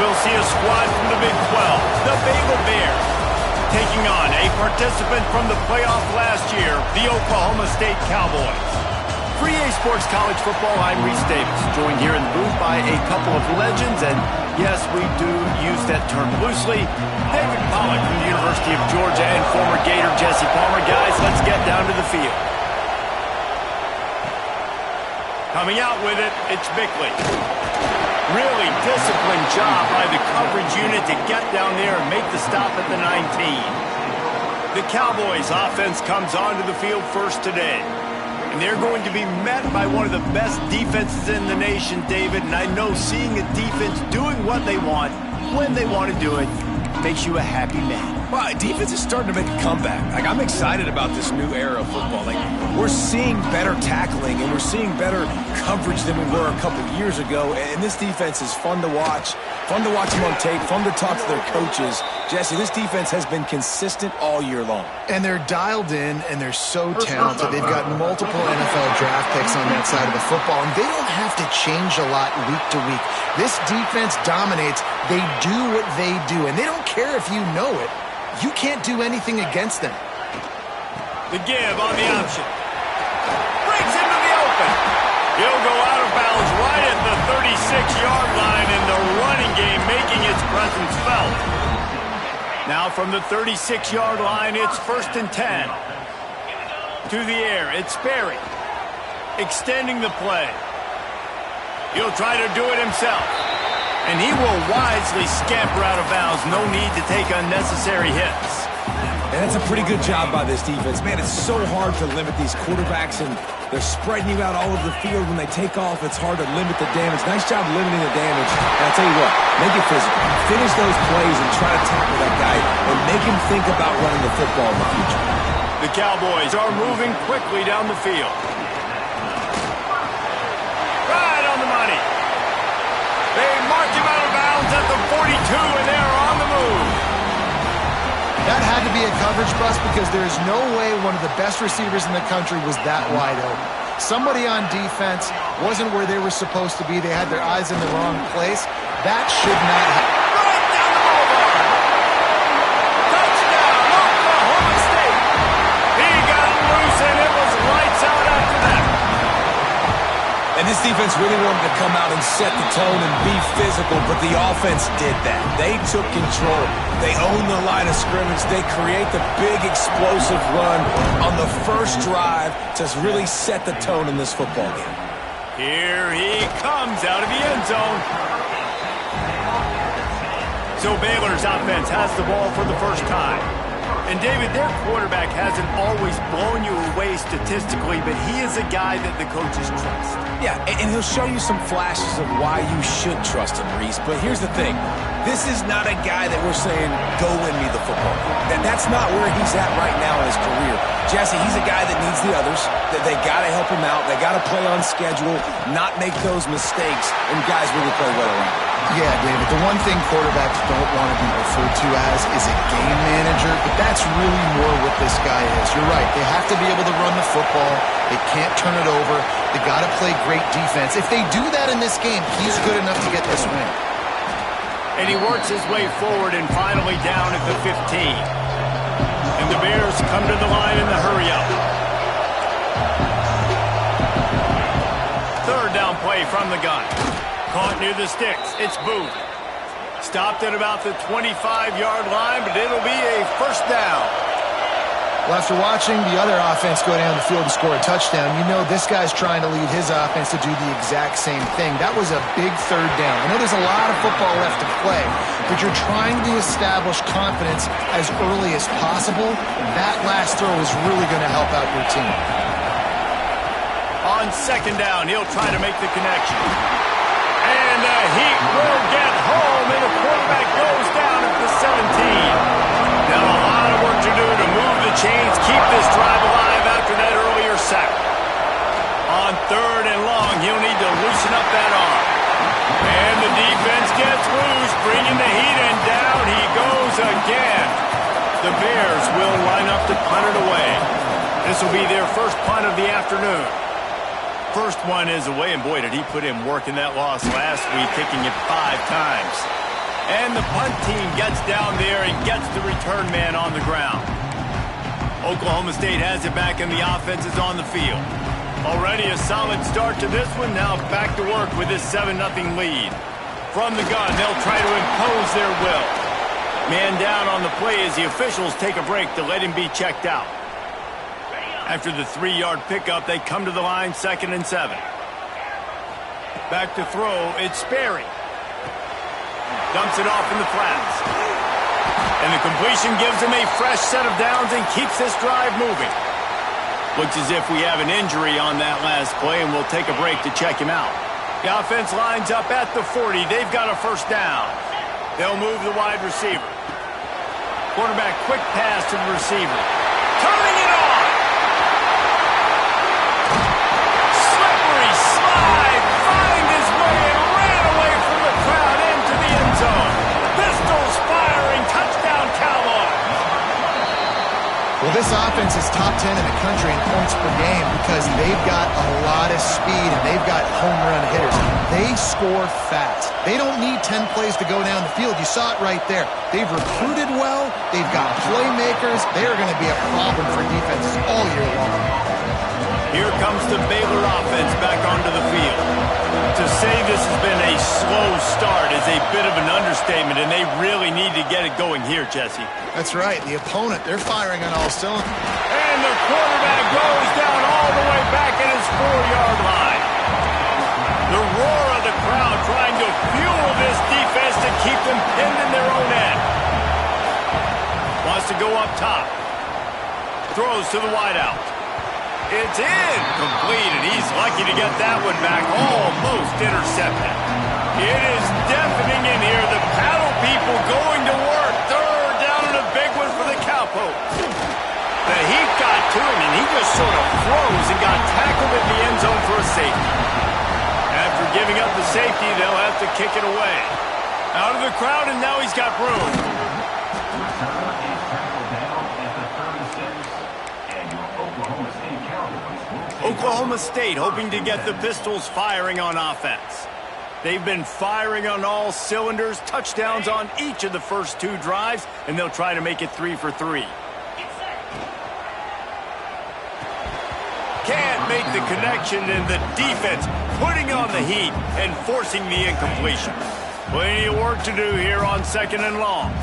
we'll see a squad from the Big 12, the Baylor Bears, taking on a participant from the playoff last year, the Oklahoma State Cowboys. For EA Sports College Football, I'm Reese Davis, joined here in the booth by a couple of legends, and yes, we do use that term loosely. David Pollack from the University of Georgia and former Gator Jesse Palmer. Guys, let's get down to the field. Coming out with it, it's Bickley. Really disciplined job by the coverage unit to get down there and make the stop at the 19. The Cowboys offense comes onto the field first today. And they're going to be met by one of the best defenses in the nation, David. And I know seeing a defense doing what they want, when they want to do it, makes you a happy man. Well, defense is starting to make a comeback. I'm excited about this new era of football. We're seeing better tackling, and we're seeing better coverage than we were a couple years ago. And this defense is fun to watch. Fun to watch them on tape. Fun to talk to their coaches. Jesse, this defense has been consistent all year long. And they're dialed in, and they're so talented. They've got multiple NFL draft picks on that side of the football, and they don't have to change a lot week to week. This defense dominates. They do what they do, and they don't care if you know it. You can't do anything against them. The give on the option. Breaks into the open. He'll go out of bounds right at the 36-yard line, and the running game making its presence felt. Now from the 36-yard line, it's 1st and 10. To the air, it's Sperry. Extending the play. He'll try to do it himself. And he will wisely scamper out of bounds. No need to take unnecessary hits. And that's a pretty good job by this defense. Man, it's so hard to limit these quarterbacks, and they're spreading you out all over the field. When they take off, it's hard to limit the damage. Nice job limiting the damage. And I'll tell you what, make it physical. Finish those plays and try to tackle that guy and make him think about running the football in the future. The Cowboys are moving quickly down the field. Right on the money. They marked him out of bounds at the 42, and they're on the move. That had to be a coverage bust because there is no way one of the best receivers in the country was that wide open. Somebody on defense wasn't where they were supposed to be. They had their eyes in the wrong place. That should not happen. Right down the boulevard. Touchdown, Oklahoma State. He got loose, and it was lights out after that. And this defense really wanted to come out and set the tone and be physical, but the offense did that. They took control. They owned the line of scrimmage. They create the big explosive run on the first drive to really set the tone in this football game. Here he comes out of the end zone. So Baylor's offense has the ball for the first time. And, David, their quarterback hasn't always blown you away statistically, but he is a guy that the coaches trust. Yeah, and he'll show you some flashes of why you should trust him, Reese. But here's the thing. This is not a guy that we're saying, go win me the football. That's not where he's at right now in his career. Jesse, he's a guy that needs the others. That they got to help him out. They got to play on schedule, not make those mistakes, and guys really play well around. Yeah, David, the one thing quarterbacks don't want to be referred to as is a game manager, but that's really more what this guy is. You're right. They have to be able to run the football. They can't turn it over. They got to play great defense. If they do that in this game, he's good enough to get this win. And he works his way forward and finally down at the 15. And the Bears come to the line in the hurry-up. Third down play from the gun. Caught near the sticks. It's Booth. Stopped at about the 25-yard line, but it'll be a first down. Well, after watching the other offense go down the field and score a touchdown, you know this guy's trying to lead his offense to do the exact same thing. That was a big third down. I know there's a lot of football left to play, but you're trying to establish confidence as early as possible. That last throw is really going to help out your team. On second down, he'll try to make the connection. And the heat will get home, and the quarterback goes down at the 17. Now a lot of work to do to move the chains, keep this drive alive after that earlier sack. On third and long, he'll need to loosen up that arm. And the defense gets loose, bringing the heat, and down he goes again. The Bears will line up to punt it away. This will be their first punt of the afternoon. First one is away, and boy, did he put in work in that loss last week, kicking it 5 times. And the punt team gets down there and gets the return man on the ground. Oklahoma State has it back and the offense is on the field. Already a solid start to this one. Now back to work with this 7-0 lead. From the gun, they'll try to impose their will. Man down on the play as the officials take a break to let him be checked out. After the 3-yard pickup, they come to the line, 2nd and 7. Back to throw, it's Sperry. Dumps it off in the flats. And the completion gives him a fresh set of downs and keeps this drive moving. Looks as if we have an injury on that last play, and we'll take a break to check him out. The offense lines up at the 40. They've got a first down. They'll move the wide receiver. Quarterback, quick pass to the receiver. Turning it on! Slippery slide, find his way and ran away from the crowd into the end zone. Pistols firing, touchdown Cowboys! Well, this offense is top 10 in the country in points per game because they've got a lot of speed and they've got home run hitters. They score fast. They don't need 10 plays to go down the field. You saw it right there. They've recruited well. They've got playmakers. They're going to be a problem for defenses all year long. Here comes the Baylor offense back onto the field. To say this has been a slow start is a bit of an understatement, and they really need to get it going here, Jesse. That's right. The opponent, they're firing on all cylinders. And the quarterback goes down all the way back at his 4-yard line. The roar of the crowd trying to fuel this defense to keep them pinned in their own end. Wants to go up top. Throws to the wideout. It's incomplete, and he's lucky to get that one back. Almost intercepted. It is deafening in here. The paddle people going to work. Third down and a big one for the Cowpokes. The heat got to him, and he just sort of froze and got tackled in the end zone for a safety. After giving up the safety, they'll have to kick it away. Out of the crowd, and now he's got room. Oklahoma State hoping to get the Pistols firing on offense. They've been firing on all cylinders, touchdowns on each of the first 2 drives, and they'll try to make it 3 for 3. Can't make the connection, and the defense putting on the heat and forcing the incompletion. Plenty of work to do here on 2nd and long.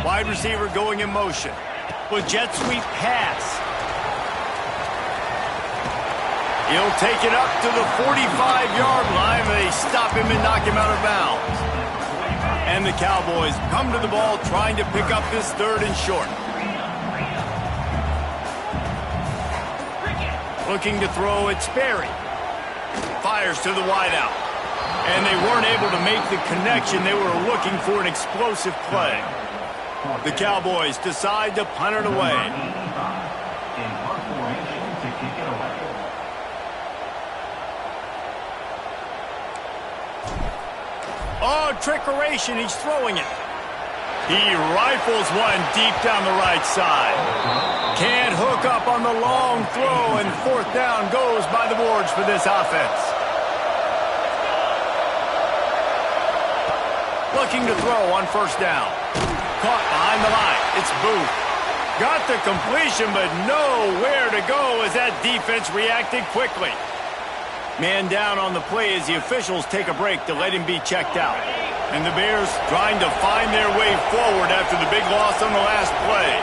Wide receiver going in motion. With jet sweep pass. He'll take it up to the 45-yard line. They stop him and knock him out of bounds. And the Cowboys come to the ball trying to pick up this 3rd and short. Looking to throw at Sperry. Fires to the wideout. And they weren't able to make the connection. They were looking for an explosive play. The Cowboys decide to punt it away. Oh, trickeration. He's throwing it. He rifles one deep down the right side. Can't hook up on the long throw, and 4th down goes by the boards for this offense. Looking to throw on 1st down. Caught behind the line. It's Booth. Got the completion, but nowhere to go as that defense reacted quickly. Man down on the play as the officials take a break to let him be checked out. And the Bears trying to find their way forward after the big loss on the last play.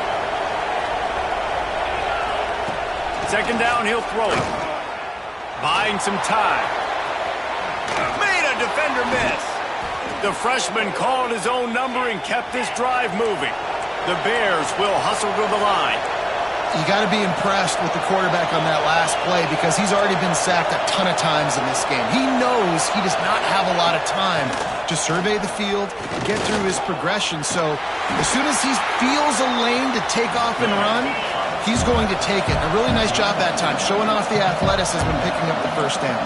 2nd down, he'll throw it. Buying some time. Made a defender miss. The freshman called his own number and kept this drive moving. The Bears will hustle to the line. You got to be impressed with the quarterback on that last play because he's already been sacked a ton of times in this game. He knows he does not have a lot of time to survey the field, get through his progression. So as soon as he feels a lane to take off and run, he's going to take it. A really nice job that time, showing off the athleticism and picking up the 1st down.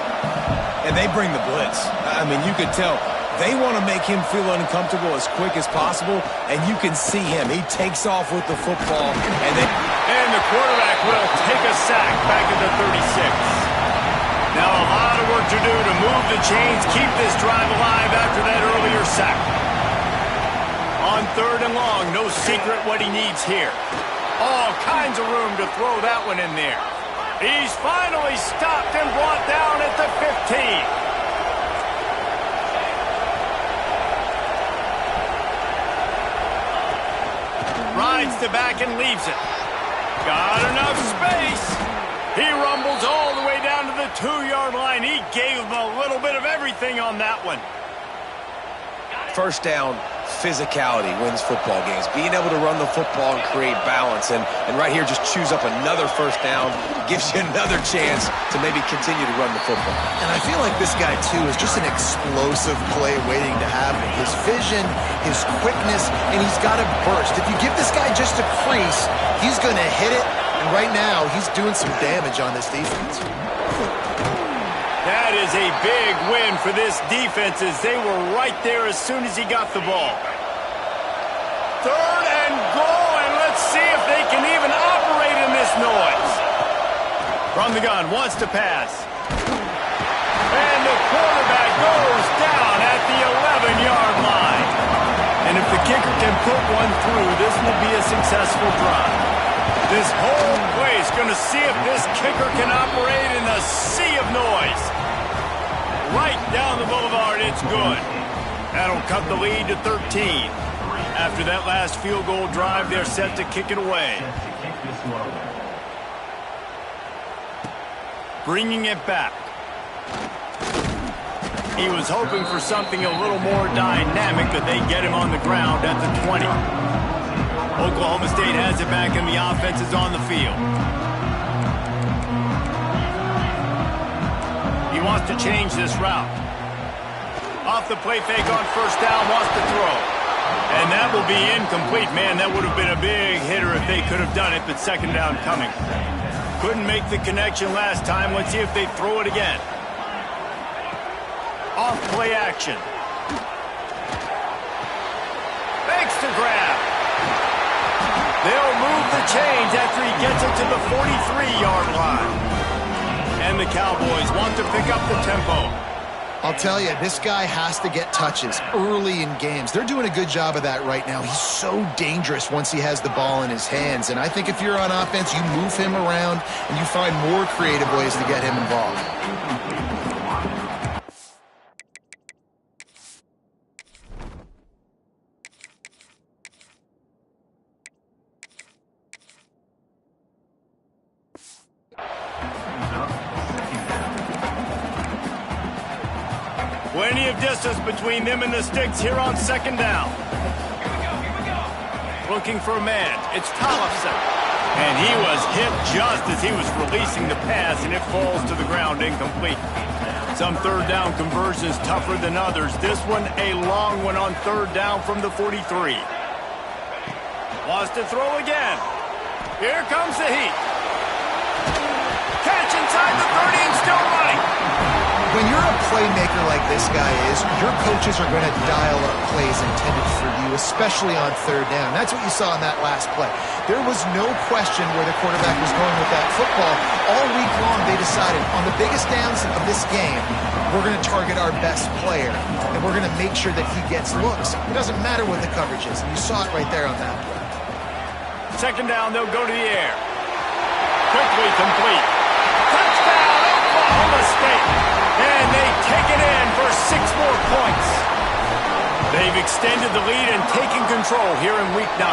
And they bring the blitz. I mean, you could tell. They want to make him feel uncomfortable as quick as possible, and you can see him. He takes off with the football, and the quarterback will take a sack back at the 36. the chains, keep this drive alive after that earlier sack. On 3rd and long, no secret what he needs here. All kinds of room to throw that one in there. He's finally stopped and brought down at the 15. Rides the back and leaves it. Got enough space. He rumbles all the way down to the 2-yard line. He gave him a little bit of everything on that one. First down, physicality wins football games. Being able to run the football and create balance. And right here, just choose up another first down. Gives you another chance to maybe continue to run the football. And I feel like this guy, too, is just an explosive play waiting to happen. His vision, his quickness, and he's got a burst. If you give this guy just a crease, he's going to hit it. And right now, he's doing some damage on this defense. That is a big win for this defense as they were right there as soon as he got the ball. 3rd and goal, and let's see if they can even operate in this noise. From the gun, wants to pass. And the quarterback goes down at the 11-yard line. And if the kicker can put one through, this will be a successful drive. This whole place going to see if this kicker can operate in a sea of noise. Right down the boulevard, it's good. That'll cut the lead to 13. After that last field goal drive, they're set to kick it away. Bringing it back. He was hoping for something a little more dynamic, but they get him on the ground at the 20. Oklahoma State has it back, and the offense is on the field. He wants to change this route. Off the play fake on first down, wants to throw. And that will be incomplete. Man, that would have been a big hitter if they could have done it, but second down coming. Couldn't make the connection last time. Let's see if they throw it again. Off play action. Fakes to grab. They'll move the chains after he gets it to the 43-yard line. And the Cowboys want to pick up the tempo. I'll tell you, this guy has to get touches early in games. They're doing a good job of that right now. He's so dangerous once he has the ball in his hands. And I think if you're on offense, you move him around and you find more creative ways to get him involved. Plenty of distance between them and the sticks here on second down. Looking for a man. It's Tollefson. And he was hit just as he was releasing the pass, and it falls to the ground incomplete. Some third down conversions tougher than others. This one, a long one on third down from the 43. Wants to throw again. Here comes the heat. Catch inside the 30 and still running. When you're a playmaker like this guy is, your coaches are going to dial up plays intended for you, especially on third down. That's what you saw in that last play. There was no question where the quarterback was going with that football. All week long, they decided on the biggest downs of this game, we're going to target our best player, and we're going to make sure that he gets looks. It doesn't matter what the coverage is. And you saw it right there on that play. Second down, they'll go to the air. Quickly complete. Touchdown, Oklahoma State. And they take it in for 6 more points. They've extended the lead and taken control here in week 9.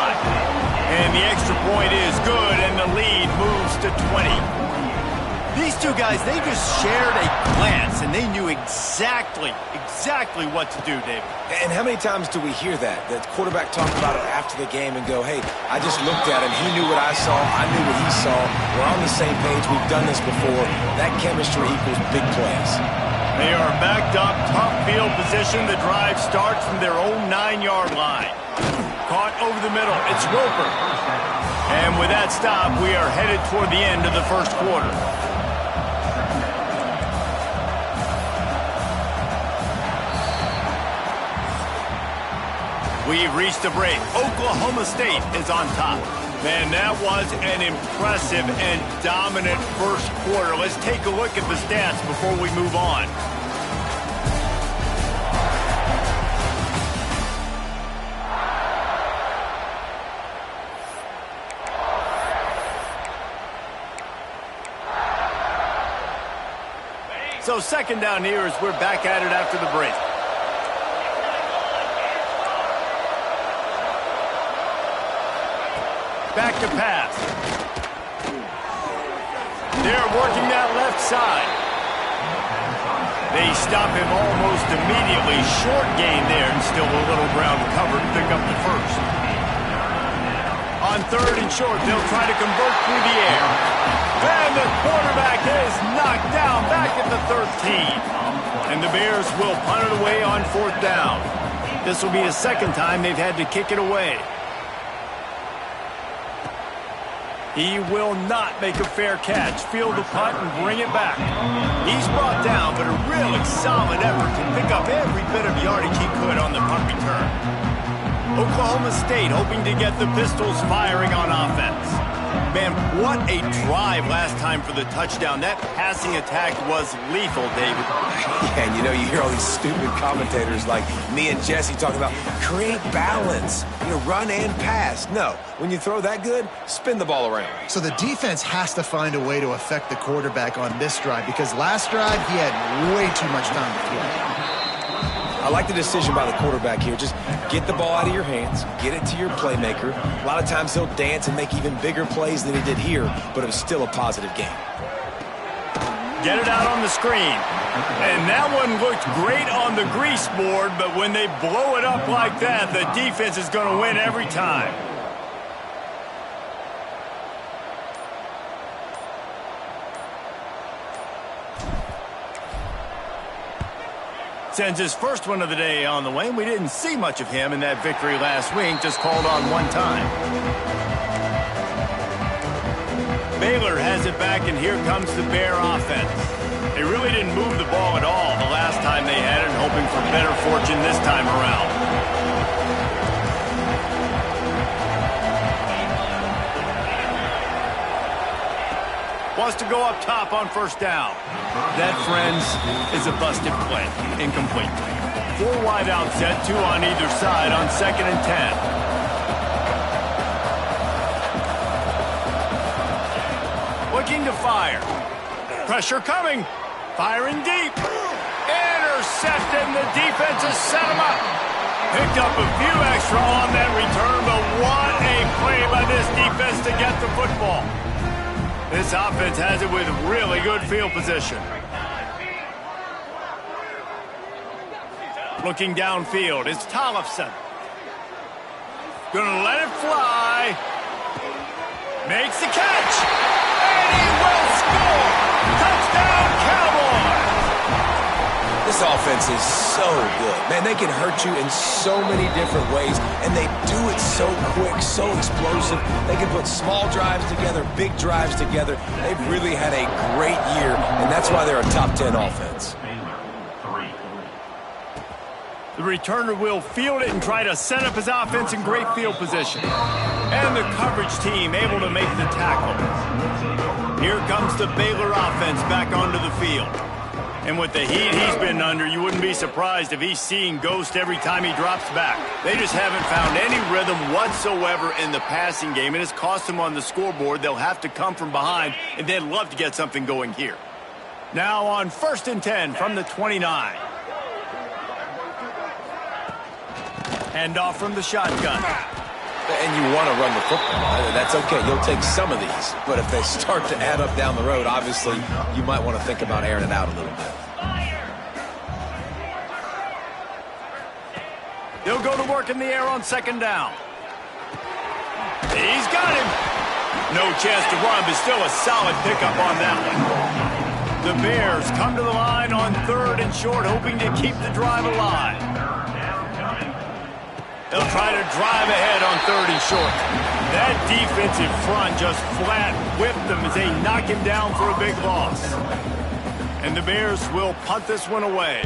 And the extra point is good, and the lead moves to 20. These two guys, they just shared a glance, and they knew exactly what to do, David. And how many times do we hear that? The quarterback talk about it after the game and go, hey, I just looked at him. He knew what I saw. I knew what he saw. We're on the same page. We've done this before. That chemistry equals big plays. They are backed up, tough field position. The drive starts from their own 9-yard line. Caught over the middle. It's Roper. And with that stop, we are headed toward the end of the first quarter. We've reached the break. Oklahoma State is on top. Man, that was an impressive and dominant first quarter. Let's take a look at the stats before we move on. So second down here as we're back at it after the break. Back to pass. They're working that left side. They stop him almost immediately. Short gain there and still a little ground covered to pick up the first. On third and short, they'll try to convert through the air. And the quarterback is knocked down back at the 13. And the Bears will punt it away on fourth down. This will be the second time they've had to kick it away. He will not make a fair catch. Field the punt and bring it back. He's brought down, but a really solid effort to pick up every bit of yardage he could on the punt return. Oklahoma State hoping to get the Pistols firing on offense. Man, what a drive last time for the touchdown. That passing attack was lethal, David. Yeah, and you hear all these stupid commentators like me and Jesse talking about create balance, run and pass. No, when you throw that good, spin the ball around. So the defense has to find a way to affect the quarterback on this drive because last drive he had way too much time to throw. I like the decision by the quarterback here. Just get the ball out of your hands, get it to your playmaker. A lot of times he'll dance and make even bigger plays than he did here, but it was still a positive game. Get it out on the screen. And that one looked great on the grease board, but when they blow it up like that, the defense is going to win every time. Sends his first one of the day on the way. We didn't see much of him in that victory last week, just called on one time. Baylor has it back, and here comes the Bear offense. They really didn't move the ball at all the last time they had it, hoping for better fortune this time around. Wants to go up top on first down. That, friends, is a busted play. Incomplete. 4 wide out set, 2 on either side on 2nd and 10. Looking to fire. Pressure coming. Firing deep. Intercepted, and the defense has set him up. Picked up a few extra on that return, but what a play by this defense to get the football. This offense has it with really good field position. Looking downfield, it's Tollefson. Gonna let it fly. Makes the catch. And he will score. Touchdown, Cowboys. This offense is so good. Man, they can hurt you in so many different ways, and they do it so quick, so explosive. They can put small drives together, big drives together. They've really had a great year, and that's why they're a top 10 offense. The returner will field it and try to set up his offense in great field position. And the coverage team able to make the tackle. Here comes the Baylor offense back onto the field. And with the heat he's been under, you wouldn't be surprised if he's seeing ghost every time he drops back. They just haven't found any rhythm whatsoever in the passing game, and it's cost them on the scoreboard. They'll have to come from behind, and they'd love to get something going here. Now on 1st and 10 from the 29. Hand off from the shotgun. And you want to run the football. That's okay. You'll take some of these. But if they start to add up down the road, obviously, you might want to think about airing it out a little bit. They'll go to work in the air on 2nd down. He's got him. No chance to run, but still a solid pickup on that one. The Bears come to the line on 3rd and short, hoping to keep the drive alive. They'll try to drive ahead on 3rd and short. That defensive front just flat whipped them as they knock him down for a big loss. And the Bears will punt this one away.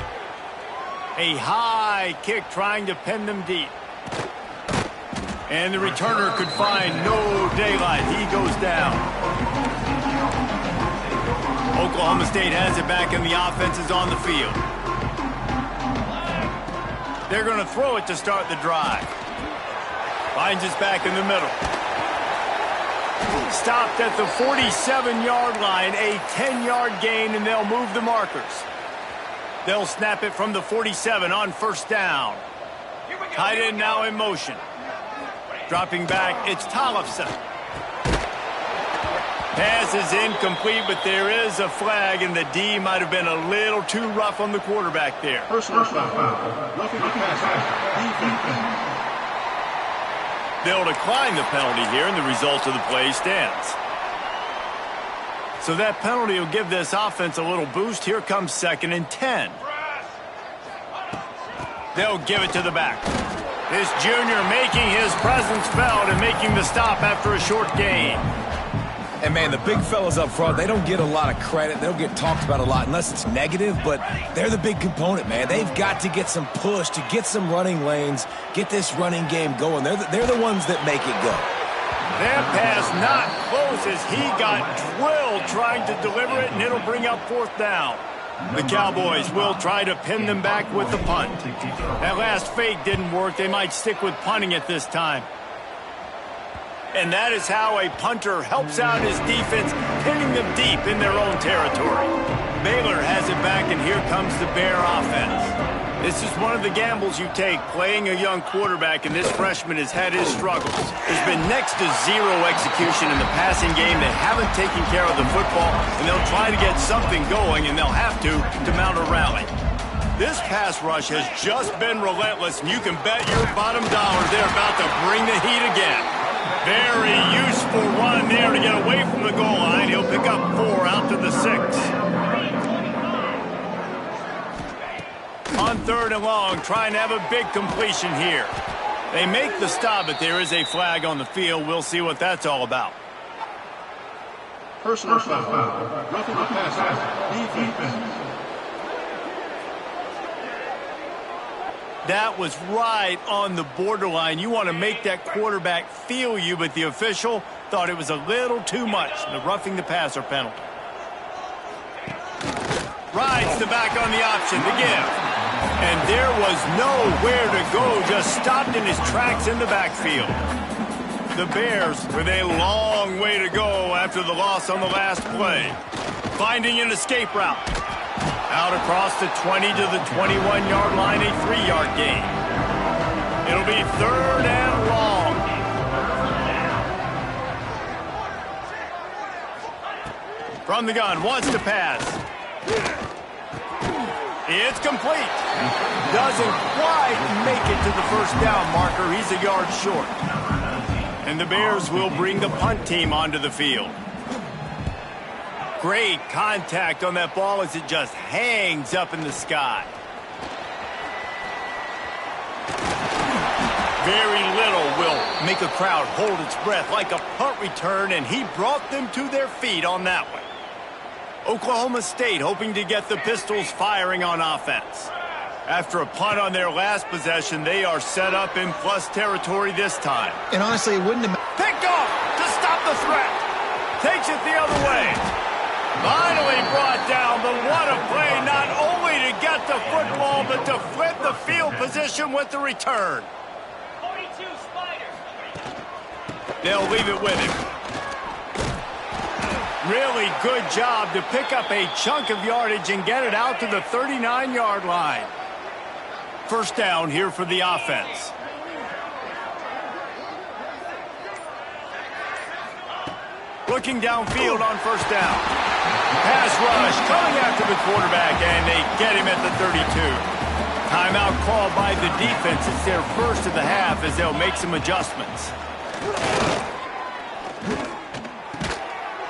A high kick trying to pin them deep. And the returner could find no daylight. He goes down. Oklahoma State has it back and the offense is on the field. They're going to throw it to start the drive. Finds us back in the middle. Stopped at the 47-yard line, a 10-yard gain, and they'll move the markers. They'll snap it from the 47 on first down. Tight end now in motion. Dropping back, it's Tollefson. Pass is incomplete, but there is a flag, and the D might have been a little too rough on the quarterback there. Personal foul. Roughing the passer. They'll decline the penalty here, and the result of the play stands. So that penalty will give this offense a little boost. Here comes 2nd and 10. They'll give it to the back. This junior making his presence felt and making the stop after a short gain. And, man, the big fellas up front, they don't get a lot of credit. They don't get talked about a lot unless it's negative, but they're the big component, man. They've got to get some push, to get some running lanes, get this running game going. They're the ones that make it go. That pass not close as he got drilled trying to deliver it, and it'll bring up 4th down. The Cowboys will try to pin them back with the punt. That last fake didn't work. They might stick with punting it this time. And that is how a punter helps out his defense, pinning them deep in their own territory. Baylor has it back, and here comes the Bear offense. This is one of the gambles you take, playing a young quarterback, and this freshman has had his struggles. There's been next to zero execution in the passing game. They haven't taken care of the football, and they'll try to get something going, and they'll have to mount a rally. This pass rush has just been relentless, and you can bet your bottom dollar they're about to bring the heat again. Very useful run there to get away from the goal line. He'll pick up 4 out to the 6. On 3rd and long, trying to have a big completion here. They make the stop, but there is a flag on the field. We'll see what that's all about. Personal foul. Roughing the passer. Defense. That was right on the borderline. You want to make that quarterback feel you, but the official thought it was a little too much. The roughing the passer penalty. Rides the back on the option to give. And there was nowhere to go, just stopped in his tracks in the backfield. The Bears with a long way to go after the loss on the last play. Finding an escape route. Out across the 20 to the 21-yard line, a 3-yard gain. It'll be 3rd and long. From the gun, wants to pass. It's complete. Doesn't quite make it to the first down marker. He's a yard short. And the Bears will bring the punt team onto the field. Great contact on that ball as it just hangs up in the sky. Very little will make a crowd hold its breath like a punt return, and he brought them to their feet on that one. Oklahoma State hoping to get the Pistols firing on offense. After a punt on their last possession, they are set up in plus territory this time. And honestly, it wouldn't have... Picked off to stop the threat. Takes it the other way. Finally brought down, but what a play, not only to get the football, but to flip the field position with the return. 42 Spiders. They'll leave it with him. Really good job to pick up a chunk of yardage and get it out to the 39-yard line. First down here for the offense. Looking downfield on first down. Pass rush coming after the quarterback, and they get him at the 32. Timeout called by the defense. It's their first of the half as they'll make some adjustments.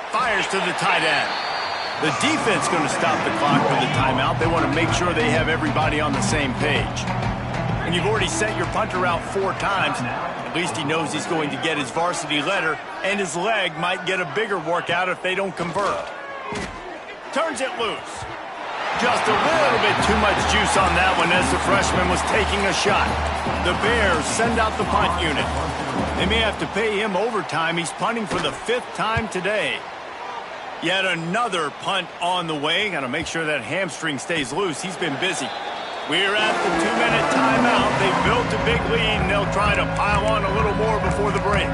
Fires to the tight end. The defense going to stop the clock with the timeout. They want to make sure they have everybody on the same page. And you've already sent your punter out 4 times. At least he knows he's going to get his varsity letter, and his leg might get a bigger workout if they don't convert. Turns it loose. Just a little bit too much juice on that one as the freshman was taking a shot. The Bears send out the punt unit. They may have to pay him overtime. He's punting for the 5th time today. Yet another punt on the way. Got to make sure that hamstring stays loose. He's been busy. We're at the 2-minute timeout. They've built a big lead, and they'll try to pile on a little more before the break.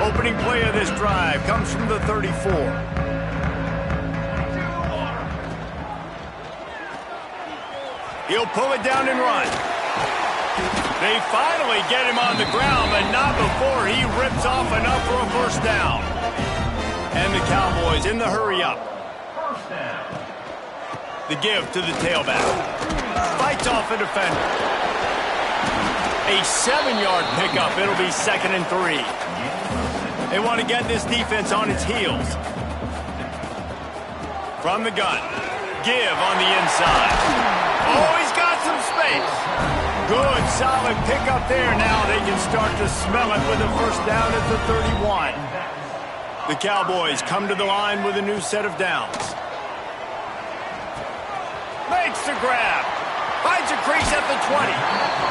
Opening play of this drive comes from the 34. He'll pull it down and run. They finally get him on the ground, but not before he rips off enough for a first down. And the Cowboys in the hurry-up. The give to the tailback. Fights off a defender. A 7-yard pickup. It'll be 2nd and 3. They want to get this defense on its heels. From the gun. Give on the inside. Oh, he's got some space. Good, solid pickup there. Now they can start to smell it with a first down at the 31. The Cowboys come to the line with a new set of downs. Makes the grab. Finds a crease at the 20.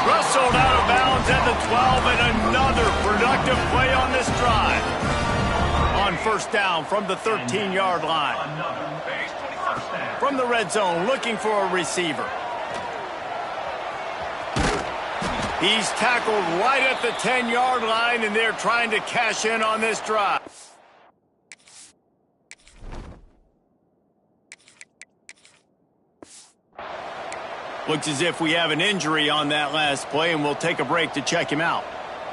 Rustled out of bounds at the 12, and another productive play on this drive. On first down from the 13-yard line. From the red zone, looking for a receiver. He's tackled right at the 10-yard line, and they're trying to cash in on this drive. Looks as if we have an injury on that last play, and we'll take a break to check him out.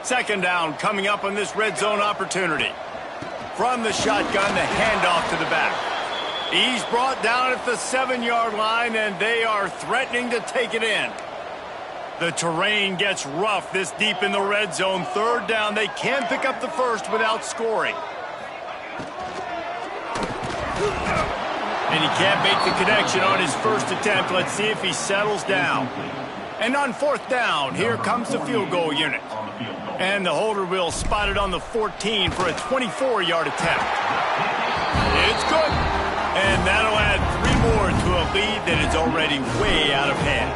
2nd down coming up on this red zone opportunity. From the shotgun, the handoff to the back. He's brought down at the 7-yard line, and they are threatening to take it in. The terrain gets rough this deep in the red zone. 3rd down, they can pick up the first without scoring. And he can't make the connection on his first attempt. Let's see if he settles down. And on 4th down, here comes the field goal unit. And the holder will spot it on the 14 for a 24-yard attempt. It's good. And that'll add 3 more to a lead that is already way out of hand.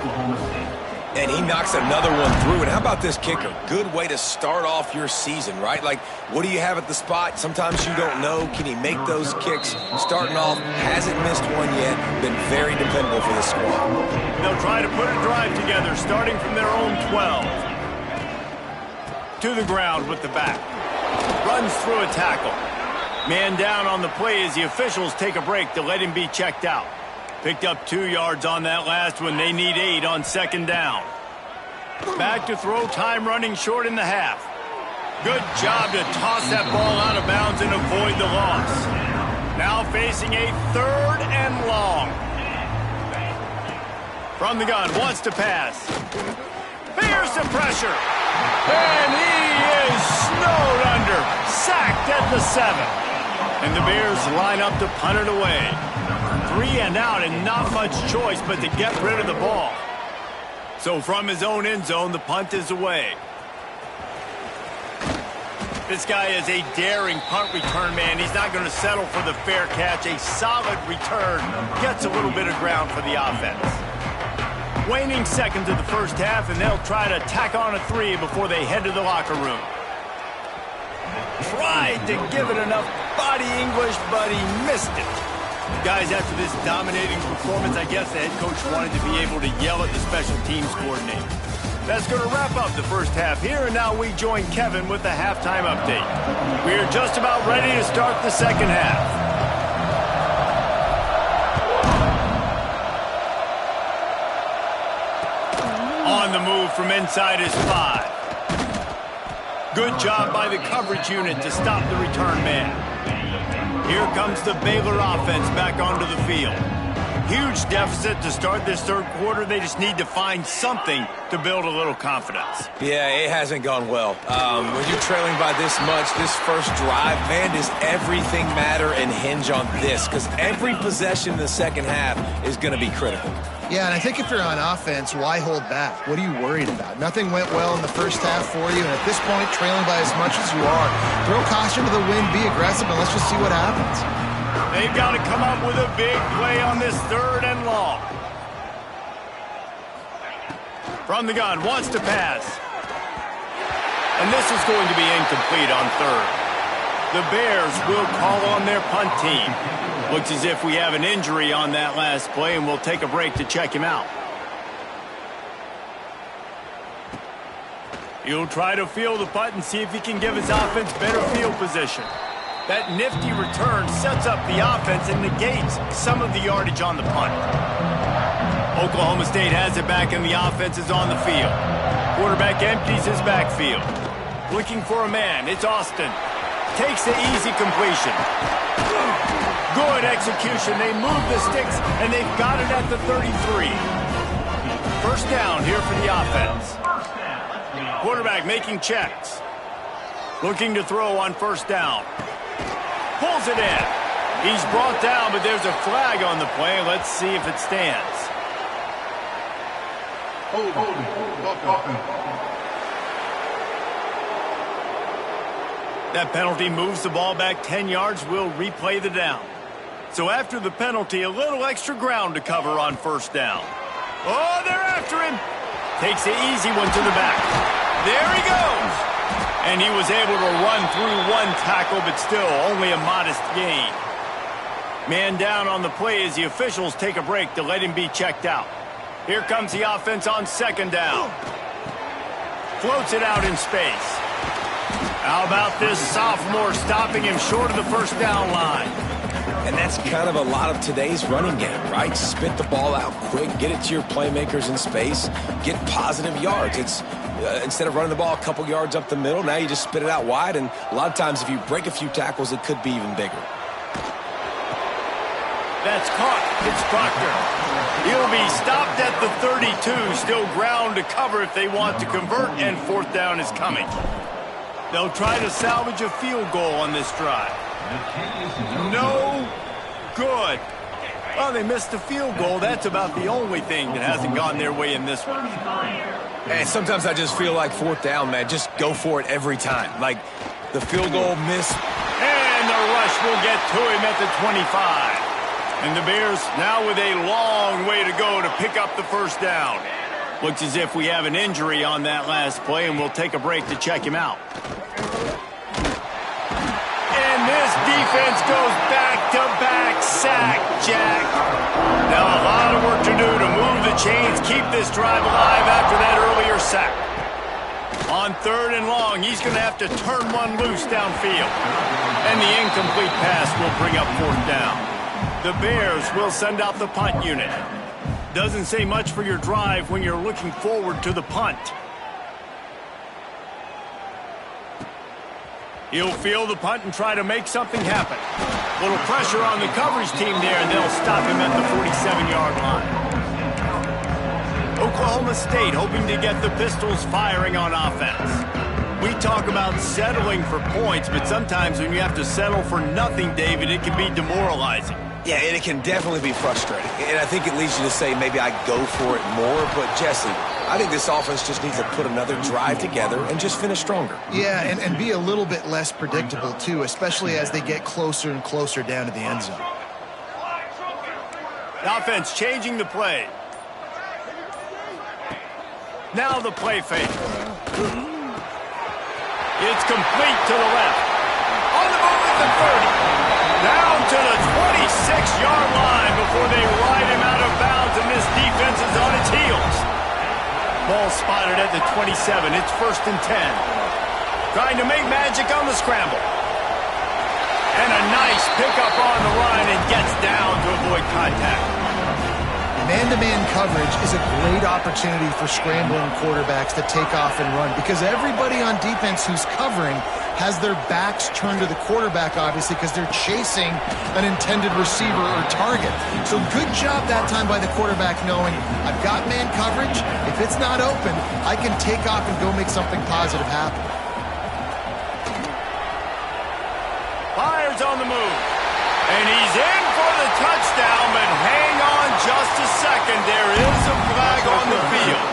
And he knocks another one through. And how about this kicker? Good way to start off your season, right? Like, what do you have at the spot? Sometimes you don't know. Can he make those kicks? Starting off, hasn't missed one yet. Been very dependable for the squad. They'll try to put a drive together, starting from their own 12. To the ground with the back. Runs through a tackle. Man down on the play as the officials take a break to let him be checked out. Picked up 2 yards on that last one. They need 8 on 2nd down. Back to throw, time running short in the half. Good job to toss that ball out of bounds and avoid the loss. Now facing a 3rd and long. From the gun, wants to pass. Fears the pressure. And he is snowed under. Sacked at the 7. And the Bears line up to punt it away. 3 and out, and not much choice but to get rid of the ball. So from his own end zone, the punt is away. This guy is a daring punt return man. He's not going to settle for the fair catch. A solid return gets a little bit of ground for the offense. Waning seconds of the first half, and they'll try to tack on a 3 before they head to the locker room. Tried to give it enough body English, but he missed it. Guys, after this dominating performance, I guess the head coach wanted to be able to yell at the special teams coordinator. That's going to wrap up the first half here, and now we join Kevin with the halftime update. We are just about ready to start the second half. On the move from inside is 5. Good job by the coverage unit to stop the return man. Here comes the Baylor offense back onto the field. Huge deficit to start this 3rd quarter. They just need to find something to build a little confidence. Yeah, it hasn't gone well. When you're trailing by this much, this first drive, man, does everything matter and hinge on this? Because every possession in the second half is going to be critical. Yeah, and I think if you're on offense, why hold back? What are you worried about? Nothing went well in the first half for you, and at this point, trailing by as much as you are, throw caution to the wind, be aggressive, and let's just see what happens. They've got to come up with a big play on this 3rd and long. From the gun, wants to pass. And this is going to be incomplete on 3rd. The Bears will call on their punt team. Looks as if we have an injury on that last play, and we'll take a break to check him out. He'll try to field the punt and see if he can give his offense better field position. That nifty return sets up the offense and negates some of the yardage on the punt. Oklahoma State has it back and the offense is on the field. Quarterback empties his backfield. Looking for a man. It's Austin. Takes the easy completion. Good execution. They move the sticks, and they've got it at the 33. First down here for the offense. Quarterback making checks. Looking to throw on first down. Pulls it in. He's brought down, but there's a flag on the play. Let's see if it stands. That penalty moves the ball back 10 yards. We'll replay the down. So after the penalty, a little extra ground to cover on first down. Oh, they're after him. Takes the easy one to the back. There he goes. And he was able to run through one tackle, but still only a modest gain. Man down on the play as the officials take a break to let him be checked out. Here comes the offense on second down. Floats it out in space. How about this sophomore stopping him short of the first down line? And that's kind of a lot of today's running game, right? Spit the ball out quick, get it to your playmakers in space, get positive yards. It's instead of running the ball a couple yards up the middle, now you just spit it out wide, and a lot of times if you break a few tackles, it could be even bigger. That's caught. It's Proctor. He'll be stopped at the 32. Still ground to cover if they want to convert, and fourth down is coming. They'll try to salvage a field goal on this drive. No good. Well, they missed the field goal. That's about the only thing that hasn't gone their way in this one. And sometimes I just feel like fourth down, man. Just go for it every time. Like the field goal miss. And the rush will get to him at the 25. And the Bears now with a long way to go to pick up the first down. Looks as if we have an injury on that last play, and we'll take a break to check him out. And this defense goes back-to-back sack, Jack. Now a lot of work to do to move the chains, keep this drive alive after that earlier sack. On third and long, he's going to have to turn one loose downfield. And the incomplete pass will bring up fourth down. The Bears will send out the punt unit. Doesn't say much for your drive when you're looking forward to the punt. He'll field the punt and try to make something happen. Little pressure on the coverage team there, and they'll stop him at the 47-yard line. Oklahoma State hoping to get the Pistols firing on offense. We talk about settling for points, but sometimes when you have to settle for nothing, David, it can be demoralizing. Yeah, and it can definitely be frustrating. And I think it leads you to say maybe I go for it more. But, Jesse, I think this offense just needs to put another drive together and just finish stronger. Yeah, and be a little bit less predictable, too, especially as they get closer and closer down to the end zone. The offense changing the play. Now the play fake. It's complete to the left. On the move at the 30. Down to the 26-yard line before they ride him out of bounds, and this defense is on its heels. Ball spotted at the 27. It's first and 10. Trying to make magic on the scramble. And a nice pickup on the run and gets down to avoid contact. Man-to-man coverage is a great opportunity for scrambling quarterbacks to take off and run because everybody on defense who's covering has their backs turned to the quarterback, obviously, because they're chasing an intended receiver or target. So good job that time by the quarterback knowing, I've got man coverage. If it's not open, I can take off and go make something positive happen. Fires on the move. And he's in for the touchdown, but hang on just a second. There is a flag on the field.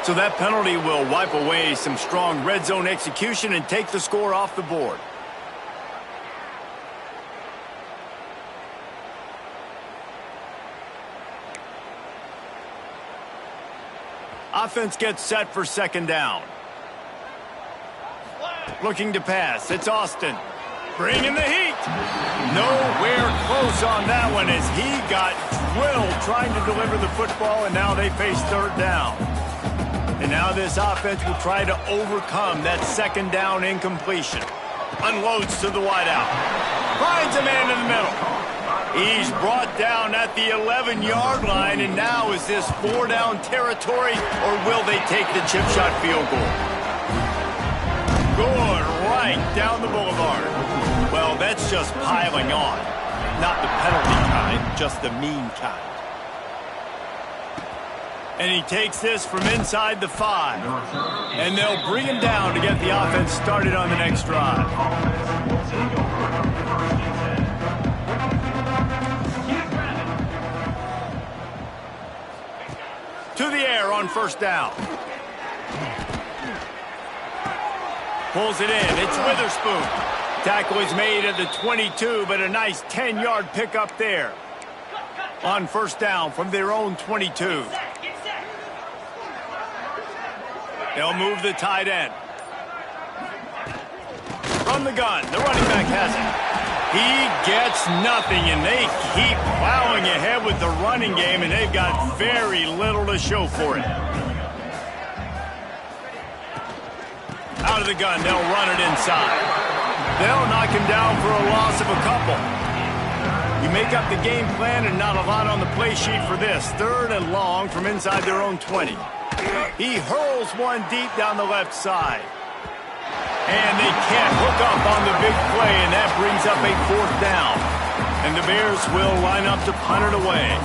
So that penalty will wipe away some strong red zone execution and take the score off the board. Offense gets set for second down. Looking to pass. It's Austin. Bringing the heat. Nowhere close on that one as he got will trying to deliver the football, and now they face third down. And now this offense will try to overcome that second down incompletion. Unloads to the wideout. Finds a man in the middle. He's brought down at the 11-yard line, and now is this 4-down territory, or will they take the chip shot field goal? Good, right down the boulevard. Well, that's just piling on. Not the penalty kind, just the mean kind. And he takes this from inside the 5. And they'll bring him down to get the offense started on the next drive. To the air on first down. Pulls it in. It's Witherspoon. Tackle is made at the 22, but a nice 10-yard pickup there. On first down from their own 22. They'll move the tight end. From the gun, the running back has it. He gets nothing, and they keep plowing ahead with the running game, and they've got very little to show for it. Out of the gun, they'll run it inside. They'll knock him down for a loss of a couple. You make up the game plan, and not a lot on the play sheet for this. Third and long from inside their own 20. He hurls one deep down the left side. And they can't hook up on the big play, and that brings up a fourth down. And the Bears will line up to punt it away.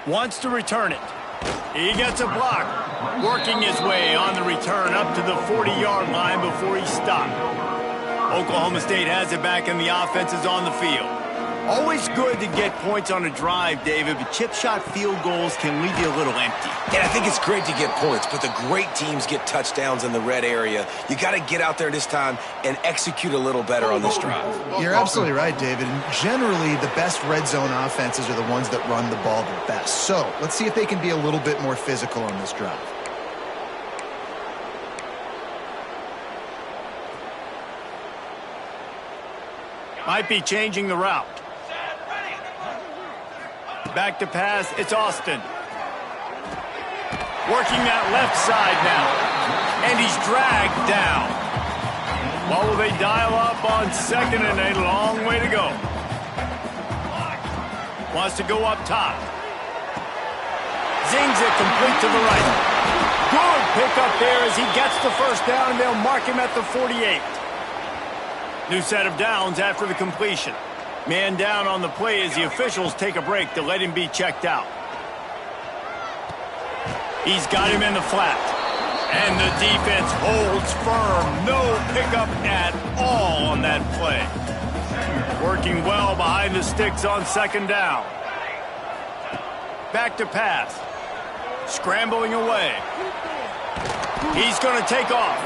Wants to return it. He gets a block. Working his way on the return up to the 40-yard line before he's stopped. Oklahoma State has it back, and the offense is on the field. Always good to get points on a drive, David, but chip shot field goals can leave you a little empty. And I think it's great to get points, but the great teams get touchdowns in the red area. You got to get out there this time and execute a little better on this drive. You're absolutely right, David. And generally, the best red zone offenses are the ones that run the ball the best. So let's see if they can be a little bit more physical on this drive. Might be changing the route. Back to pass, it's Austin. Working that left side now. And he's dragged down. Well, will they dial up on second, and a long way to go. Wants to go up top. Zings it complete to the right. Good pickup there as he gets the first down, and they'll mark him at the 48. New set of downs after the completion. Man down on the play as the officials take a break to let him be checked out. He's got him in the flat. And the defense holds firm. No pickup at all on that play. Working well behind the sticks on second down. Back to pass. Scrambling away. He's going to take off.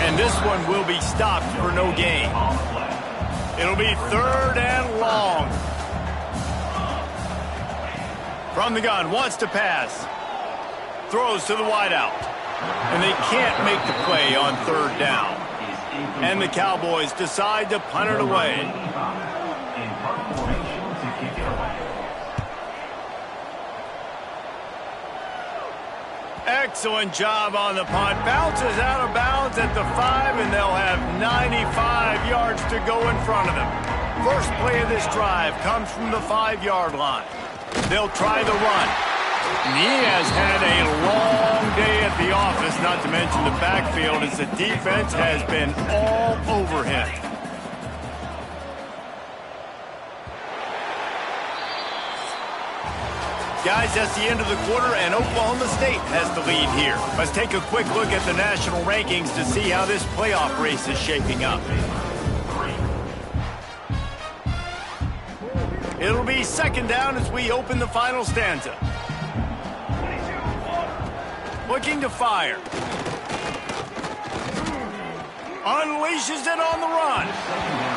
And this one will be stopped for no gain. It'll be third and long. From the gun, wants to pass. Throws to the wideout. And they can't make the play on third down. And the Cowboys decide to punt it away. Excellent job on the punt. Bounces out of bounds at the 5, and they'll have 95 yards to go in front of them. First play of this drive comes from the 5-yard line. They'll try the run. And he has had a long day at the office, not to mention the backfield, as the defense has been all over him. Guys, that's the end of the quarter, and Oklahoma State has the lead here. Let's take a quick look at the national rankings to see how this playoff race is shaping up. It'll be second down as we open the final stanza. Looking to fire. Unleashes it on the run.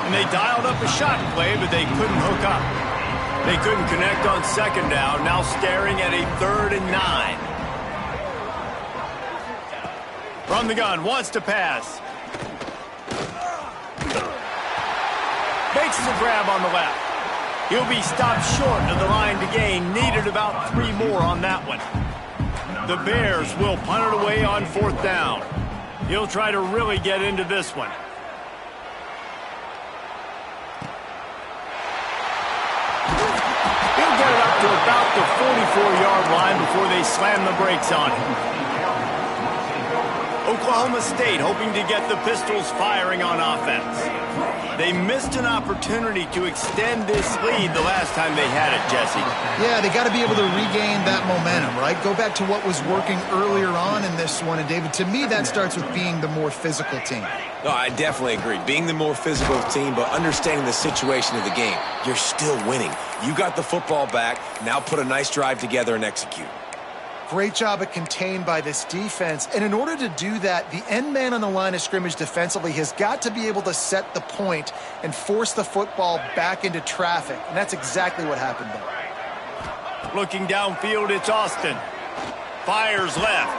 And they dialed up a shot play, but they couldn't hook up. They couldn't connect on second down, now staring at a 3rd and 9. From the gun, wants to pass. Makes the grab on the left. He'll be stopped short of the line to gain. Needed about 3 more on that one. The Bears will punt it away on 4th down. He'll try to really get into this one. He'll get it up to about the 44-yard line before they slam the brakes on him. Oklahoma State hoping to get the Pistols firing on offense. They missed an opportunity to extend this lead the last time they had it, Jesse. Yeah, they got to be able to regain that momentum, right? Go back to what was working earlier on in this one. And, David, to me, that starts with being the more physical team. No, I definitely agree. Being the more physical team, but understanding the situation of the game. You're still winning. You got the football back. Now put a nice drive together and execute. Great job at contained by this defense. And in order to do that, the end man on the line of scrimmage defensively has got to be able to set the point and force the football back into traffic. And that's exactly what happened there. Looking downfield, it's Austin. Fires left.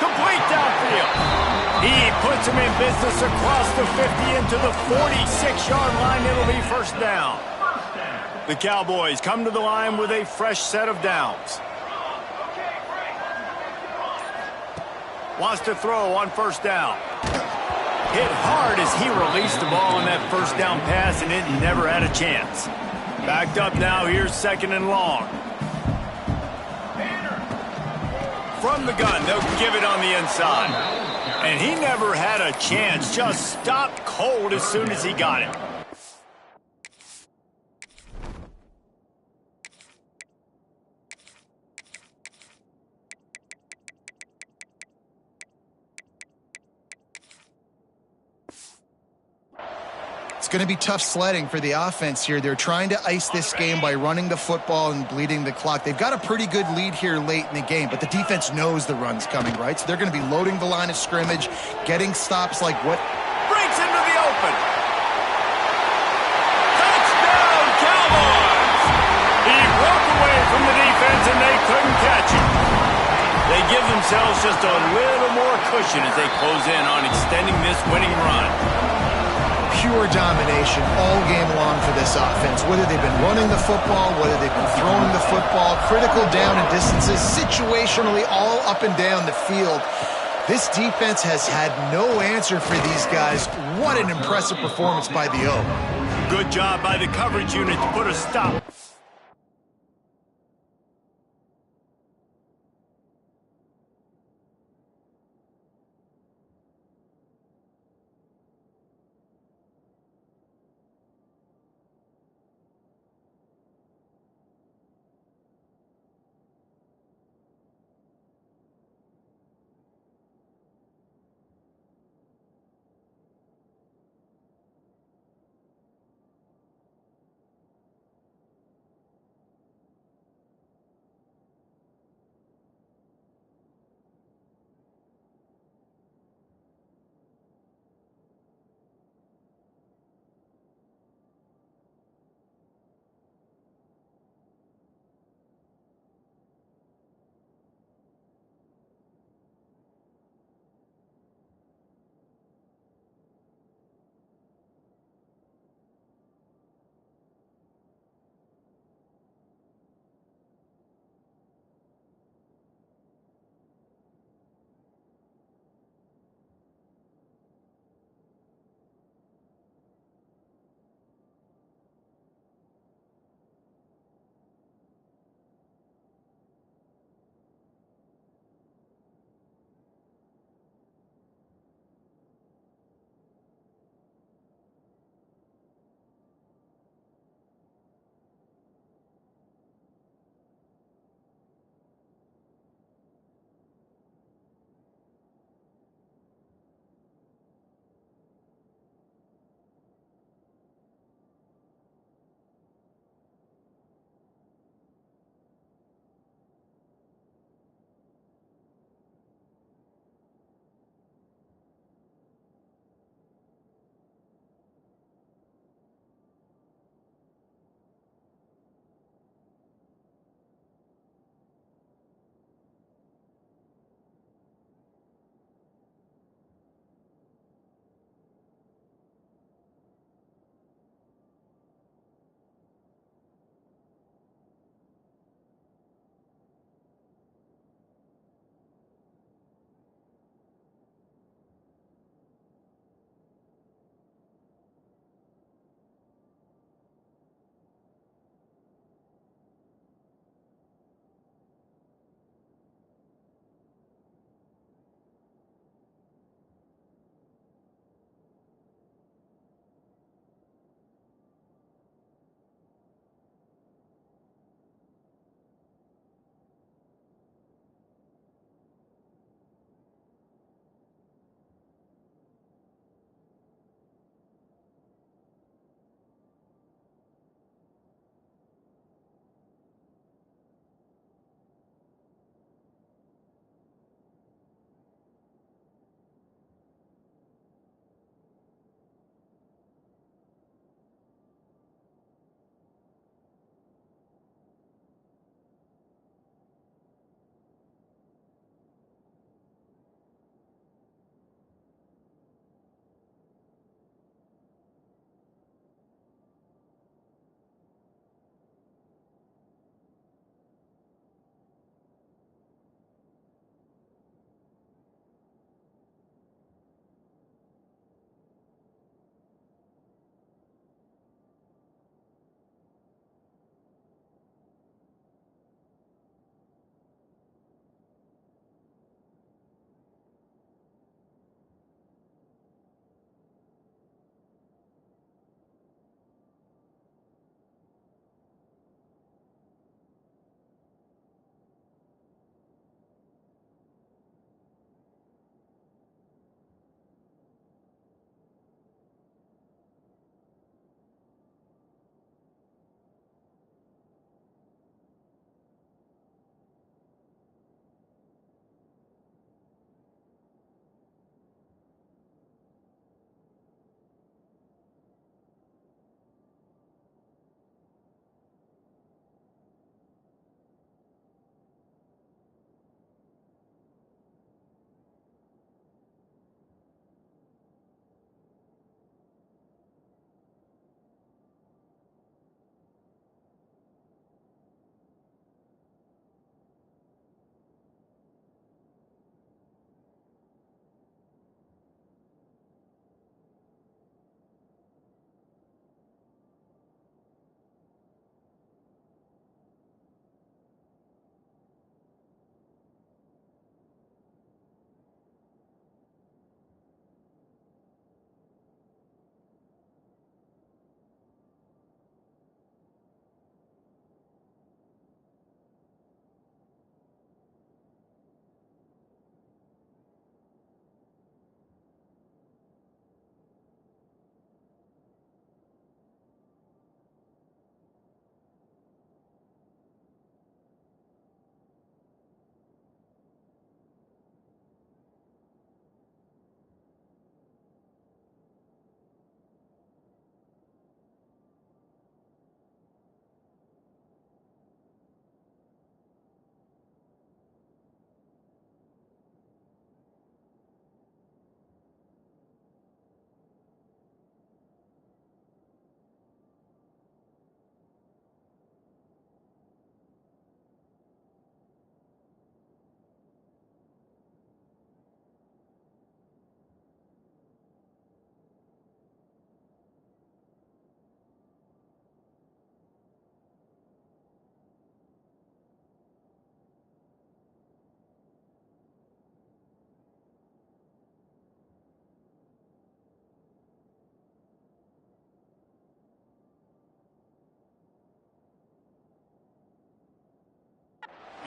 Complete downfield. He puts him in business across the 50 into the 46-yard line. It'll be 1st down. The Cowboys come to the line with a fresh set of downs. Wants to throw on 1st down. Hit hard as he released the ball on that 1st down pass, and it never had a chance. Backed up now, here's 2nd and long. From the gun, they'll give it on the inside. And he never had a chance, just stopped cold as soon as he got it. It's going to be tough sledding for the offense here. They're trying to ice this game by running the football and bleeding the clock. They've got a pretty good lead here late in the game, but the defense knows the run's coming, right? So they're going to be loading the line of scrimmage, getting stops like what? Breaks into the open. Touchdown, Cowboys! He broke away from the defense, and they couldn't catch him. They give themselves just a little more cushion as they close in on extending this winning run. Pure domination all game long for this offense. Whether they've been running the football, whether they've been throwing the football, critical down and distances, situationally all up and down the field. This defense has had no answer for these guys. What an impressive performance by the O. Good job by the coverage unit to put a stop.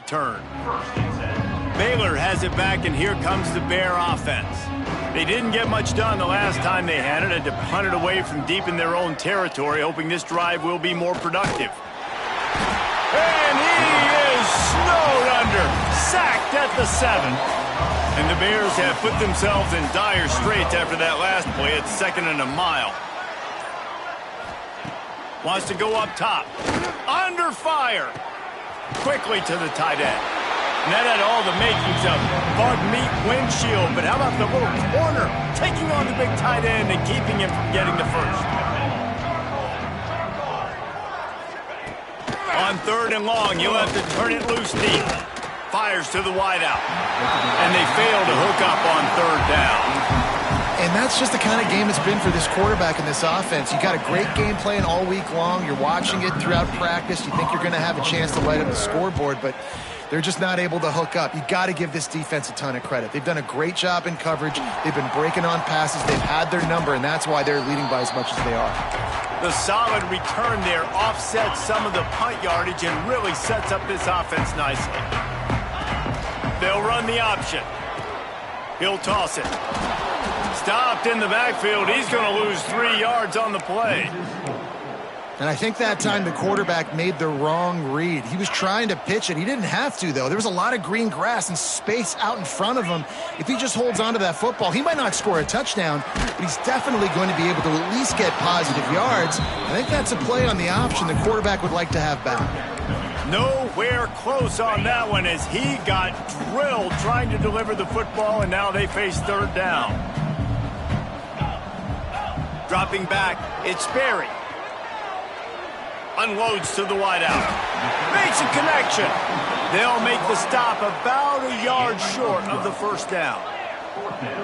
return. Baylor has it back, and here comes the Bear offense. They didn't get much done the last time they had it to punt it away from deep in their own territory, hoping this drive will be more productive. And he is snowed under, sacked at the 7. And the Bears have put themselves in dire straits after that last play at 2nd and a mile. Wants to go up top. Under fire. Quickly to the tight end. And that had all the makings of bug meat windshield, but how about the little corner taking on the big tight end and keeping him from getting the first? On 3rd and long, you'll have to turn it loose deep. Fires to the wideout. And they fail to hook up on 3rd down. And that's just the kind of game it's been for this quarterback and this offense. You got a great game plan all week long. You're watching it throughout practice. You think you're going to have a chance to light up the scoreboard, but they're just not able to hook up. You got to give this defense a ton of credit. They've done a great job in coverage. They've been breaking on passes. They've had their number, and that's why they're leading by as much as they are. The solid return there offsets some of the punt yardage and really sets up this offense nicely. They'll run the option. He'll toss it. Stopped in the backfield. He's going to lose 3 yards on the play. And I think that time the quarterback made the wrong read. He was trying to pitch it. He didn't have to, though. There was a lot of green grass and space out in front of him. If he just holds on to that football, he might not score a touchdown, but he's definitely going to be able to at least get positive yards. I think that's a play on the option the quarterback would like to have back. Nowhere close on that one as he got drilled trying to deliver the football, and now they face 3rd down. Dropping back, it's Berry. Unloads to the wideout. Makes a connection. They'll make the stop about a yard short of the 1st down.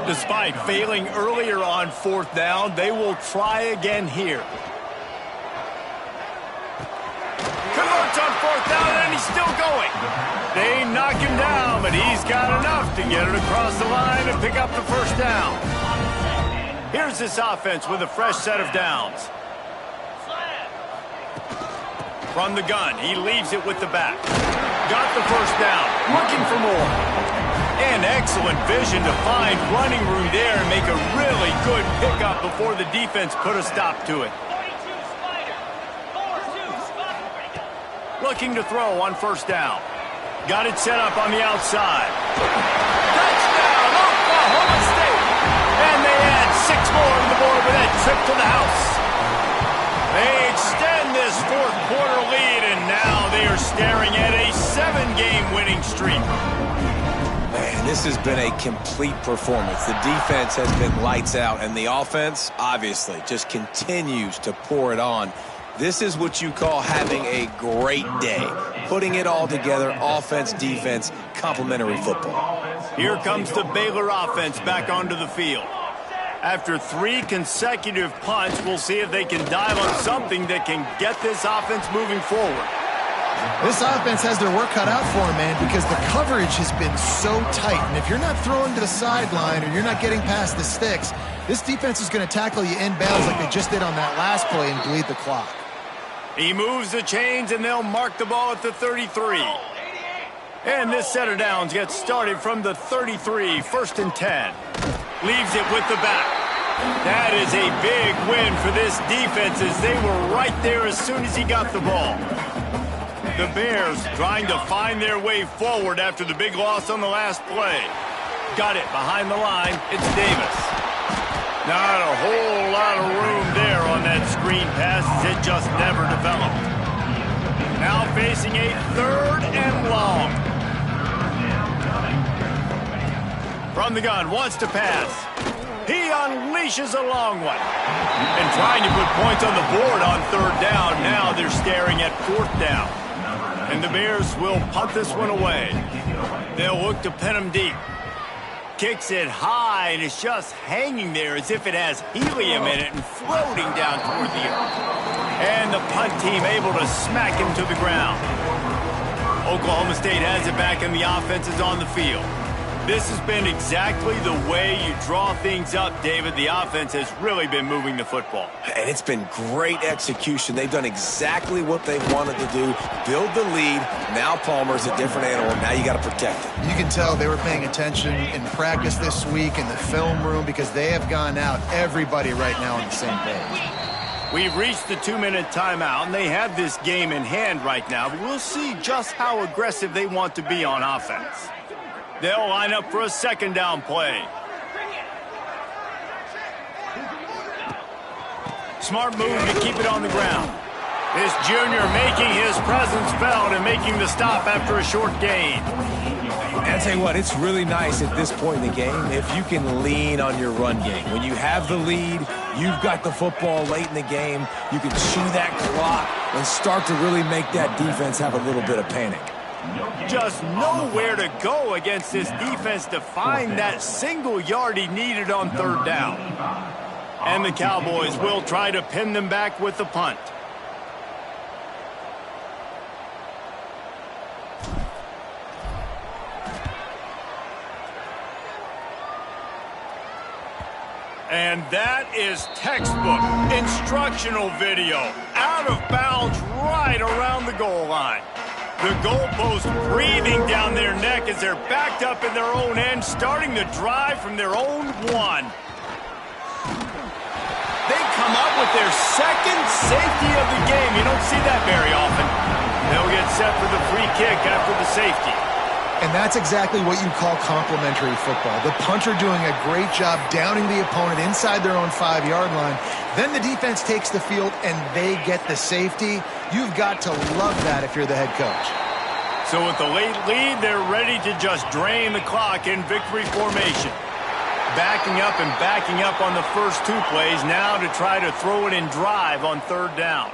Despite failing earlier on 4th down, they will try again here. Converts on 4th down, and he's still going. They knock him down, but he's got enough to get it across the line and pick up the 1st down. Here's this offense with a fresh set of downs. From the gun, he leaves it with the back. Got the 1st down, looking for more. And excellent vision to find running room there and make a really good pickup before the defense put a stop to it. Looking to throw on 1st down. Got it set up on the outside. Touchdown, Oklahoma State! And they add 6 more to the board with that trip to the house. They extend this 4th quarter lead, and now they are staring at a 7-game winning streak. Man, this has been a complete performance. The defense has been lights out, and the offense, obviously, just continues to pour it on. This is what you call having a great day. Putting it all together, offense, defense, complementary football. Here comes the Baylor offense back onto the field. After 3 consecutive punts, we'll see if they can dial up something that can get this offense moving forward. This offense has their work cut out for them, man, because the coverage has been so tight. And if you're not throwing to the sideline or you're not getting past the sticks, this defense is going to tackle you inbounds like they just did on that last play and bleed the clock. He moves the chains, and they'll mark the ball at the 33. And this set of downs gets started from the 33, 1st and 10. Leaves it with the back. That is a big win for this defense as they were right there as soon as he got the ball. The Bears trying to find their way forward after the big loss on the last play. Got it behind the line. It's Davis. Not a whole lot of room there on that screen pass as it just never developed. Now facing a 3rd and long. From the gun, wants to pass. He unleashes a long one. And trying to put points on the board on 3rd down. Now they're staring at 4th down. And the Bears will punt this one away. They'll look to pin him deep. Kicks it high, and it's just hanging there as if it has helium in it and floating down toward the earth. And the punt team able to smack him to the ground. Oklahoma State has it back, and the offense is on the field. This has been exactly the way you draw things up, David. The offense has really been moving the football. And it's been great execution. They've done exactly what they wanted to do, build the lead. Now Palmer's a different animal. Now you got to protect it. You can tell they were paying attention in practice this week in the film room because they have gone out, everybody right now on the same page. We've reached the 2-minute timeout, and they have this game in hand right now. But we'll see just how aggressive they want to be on offense. They'll line up for a second down play. Smart move to keep it on the ground. This junior making his presence felt and making the stop after a short gain. And I tell you what, it's really nice at this point in the game if you can lean on your run game. When you have the lead, you've got the football late in the game, you can chew that clock and start to really make that defense have a little bit of panic. Just nowhere to go against this defense to find that single yard he needed on third down. And the Cowboys will try to pin them back with the punt. And that is textbook instructional video. Out of bounds right around the goal line. The goalpost breathing down their neck as they're backed up in their own end, starting the drive from their own one. They come up with their second safety of the game. You don't see that very often. They'll get set for the free kick after the safety. And that's exactly what you call complementary football. The punter doing a great job downing the opponent inside their own 5-yard line. Then the defense takes the field and they get the safety. You've got to love that if you're the head coach. So with the late lead, they're ready to just drain the clock in victory formation. Backing up and backing up on the first 2 plays now to try to throw it in drive on third down.